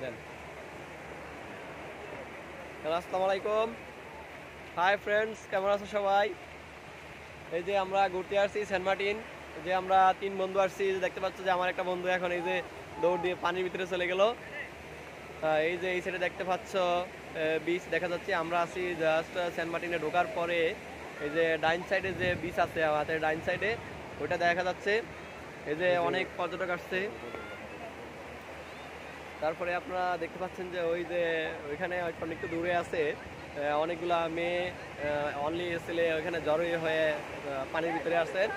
দেন। Hello, আসসালামু আলাইকুম। Hi friends, কেমন আছো সবাই? এই যে আমরা ঘুরতে আসছি সেন্ট মার্টিন। যে আমরা 3 বন্ধু আসছি, দেখতে পাচ্ছ যে আমার একটা বন্ধু এখন এই যে দৌড় দিয়ে পানির ভিতরে চলে গেল। এই যে এই সাইডে দেখতে পাচ্ছ বিচ দেখা যাচ্ছে। আমরা আছি জাস্ট সেন্ট মার্টিনে ঢোকার পরে এই যে ডাইন সাইডে যে বিচ আছে আমাদের ডাইন সাইডে, ওইটা দেখা যাচ্ছে। এই যে অনেক পর্যটক আসছে। তারপরে আপনারা দেখতে পাচ্ছেন যে ওই যে ওইখানে একটু দূরে আছে অনেকগুলা মেয়ে, অনলি ছেলে ওইখানে জড়ো হয়ে পানির ভিতরে আসেন।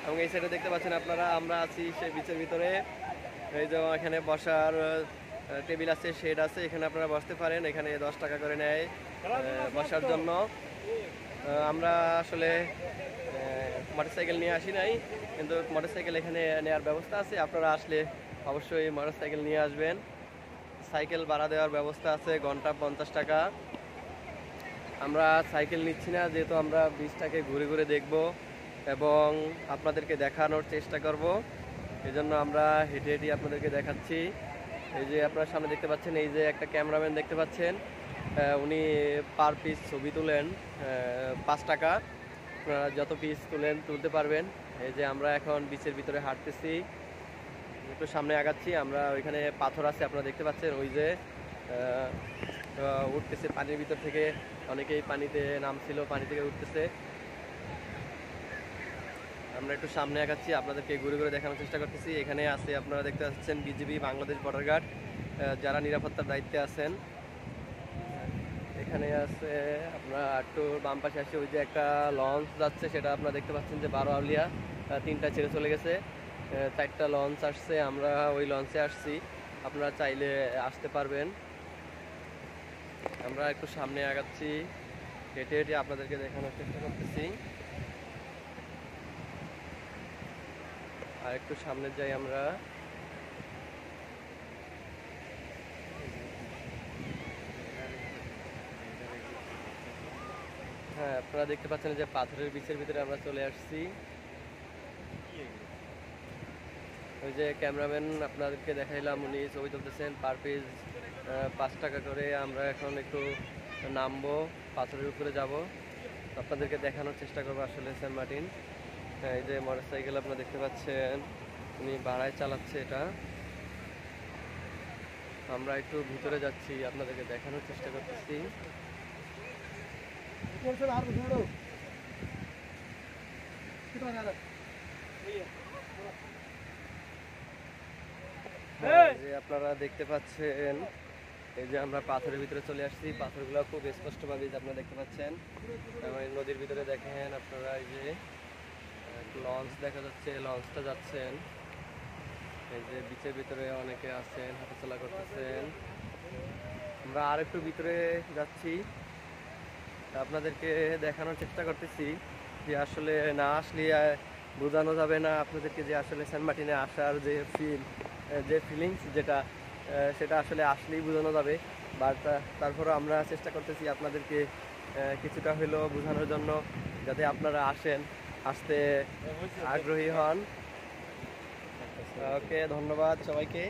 এবং এই সাইডে দেখতে পাচ্ছেন আপনারা আমরা আছি সেই বিচের ভিতরে। এই যে এখানে বসার টেবিল আছে, শেড আছে, এখানে আপনারা বসতে পারেন। এখানে 10 টাকা করে নেয় বসার জন্য। আমরা আসলে মোটরসাইকেল নিয়ে আসি নাই, কিন্তু মোটরসাইকেল এখানে নেওয়ার ব্যবস্থা আছে। আপনারা আসলে অবশ্যই মোটরসাইকেল নিয়ে আসবেন। সাইকেল ভাড়া দেওয়ার ব্যবস্থা আছে, ঘন্টা 50 টাকা। আমরা সাইকেল নিচ্ছি না, যেহেতু আমরা বিচটাকে ঘুরে ঘুরে দেখব এবং আপনাদেরকে দেখানোর চেষ্টা করব। এই জন্য আমরা হেঁটে হেঁটে আপনাদেরকে দেখাচ্ছি। এই যে আপনার সামনে দেখতে পাচ্ছেন, এই যে একটা ক্যামেরাম্যান দেখতে পাচ্ছেন, উনি পার পিস ছবি তুলেন 5 টাকা। আপনারা যত পিস তুলতে পারবেন। এই যে আমরা এখন বিচের ভিতরে হাঁটতেছি, একটু সামনে আগাচ্ছি। আমরা ওইখানে পাথর আছে, আপনারা দেখতে পাচ্ছেন। ওই যে উঠতেছে পানির ভিতর থেকে, অনেকেই পানিতে নামছিল, পানি থেকে উঠতেছে। আমরা একটু সামনে আগাচ্ছি, আপনাদেরকে ঘুরে ঘুরে দেখানোর চেষ্টা করতেছি। এখানে আছে, আপনারা দেখতে পাচ্ছেন, বিজিবি বাংলাদেশ বর্ডার গার্ড, যারা নিরাপত্তার দায়িত্বে আছেন। এখানে আছে আপনারা একটু বাম পাশে আসে, ওই যে একটা লঞ্চ যাচ্ছে, সেটা আপনারা দেখতে পাচ্ছেন যে 12 আউলিয়া 3টা ছেড়ে চলে গেছে। 4টা লঞ্চ আসছে, আমরা ওই লঞ্চে আসছি। আপনারা চাইলে আসতে পারবেন। আমরা একটু সামনে আগাচ্ছি, হেঁটে হেঁটে আপনাদেরকে দেখানোর চেষ্টা করতেছি। আর একটু সামনে যাই আমরা। হ্যাঁ, আপনারা দেখতে পাচ্ছেন যে পাথরের বিচের ভিতরে আমরা চলে আসছি। ওই যে ক্যামেরাম্যান আপনাদেরকে দেখাইলাম, উনি ছবি তুলতেছেন। পার পিস 5 টাকা করে। আমরা এখন একটু নামবো, পাথরের উপরে যাব, আপনাদেরকে দেখানোর চেষ্টা করবো আসলে সেন্ট মার্টিন। এই যে মোটরসাইকেল আপনারা দেখতে পাচ্ছেন, উনি ভাড়ায় চালাচ্ছে এটা। আমরা একটু ভিতরে যাচ্ছি, আপনাদেরকে দেখানোর চেষ্টা করতেছি। যে আপনারা দেখতে পাচ্ছেন, এই যে আমরা পাথরের ভিতরে চলে আসছি। পাথরগুলো খুব স্পষ্টভাবে আপনারা দেখতে পাচ্ছেন। নদীর ভিতরে দেখেন আপনারা, এই যে লঞ্চ দেখা যাচ্ছে, লঞ্চটা যাচ্ছেন। এই যে বিচের ভিতরে অনেকে আছেন, হাঁটাচলা করতেছেন। আমরা আর একটু ভিতরে যাচ্ছি, আপনাদেরকে দেখানোর চেষ্টা করতেছি যে আসলে না আসলে বোঝানো যাবে না আপনাদেরকে যে আসলে সেন্ট মার্টিনে আসার যে ফিলিংস যেটা, সেটা আসলে আসলেই বোঝানো যাবে। বাট তারপরে আমরা চেষ্টা করতেছি আপনাদেরকে কিছুটা হলেও বোঝানোর জন্য, যাতে আপনারা আসতে আগ্রহী হন। ওকে, ধন্যবাদ সবাইকে।